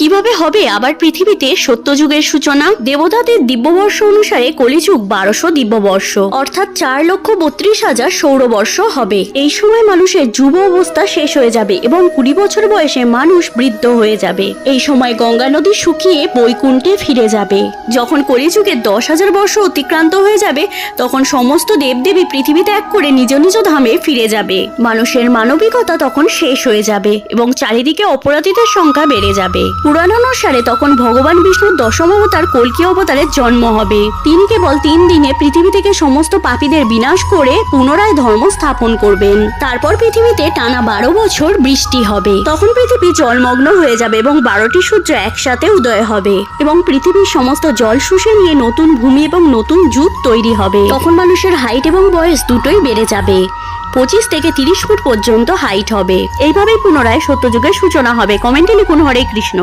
কিভাবে হবে আবার পৃথিবীতে সত্যযুগের সূচনা? দেবতাদের দিব্যবর্ষ অনুসারে কলিযুগ 1200 দিব্যবর্ষ, অর্থাৎ 4,32,000 সৌরবর্ষ হবে। এই সময় মানুষের যুব অবস্থা শেষ হয়ে যাবে এবং 20 বছর বয়সে মানুষ বৃদ্ধ হয়ে যাবে। এই সময় গঙ্গা নদী শুকিয়ে বৈকুণ্ঠে ফিরে যাবে। যখন কলিযুগে 10,000 বর্ষ অতিক্রান্ত হয়ে যাবে, তখন সমস্ত দেবদেবী পৃথিবী ত্যাগ করে নিজ নিজ ধামে ফিরে যাবে। মানুষের মানবিকতা তখন শেষ হয়ে যাবে এবং চারিদিকে অপরাধীদের সংখ্যা বেড়ে যাবে। পুরাণ অনুসারে তখন ভগবান বিষ্ণুর দশম অবতার কল্কি অবতারের জন্ম হবে। তিনি কেবল 3 দিনে পৃথিবী থেকে সমস্ত পাপীদের বিনাশ করে পুনরায় ধর্ম স্থাপন করবেন। তারপর পৃথিবীতে টানা 12 বছর বৃষ্টি হবে। তখন পৃথিবী জলমগ্ন হয়ে যাবে এবং 12টি সূর্য একসাথে উদয় হবে এবং পৃথিবীর সমস্ত জল শুষে নিয়ে নতুন ভূমি এবং নতুন যুগ তৈরি হবে। তখন মানুষের হাইট এবং বয়স দুটোই বেড়ে যাবে। 25 থেকে 30 ফুট পর্যন্ত হাইট হবে। এইভাবেই পুনরায় সত্যযুগের সূচনা হবে। কমেন্টে লিখুন হরে কৃষ্ণ।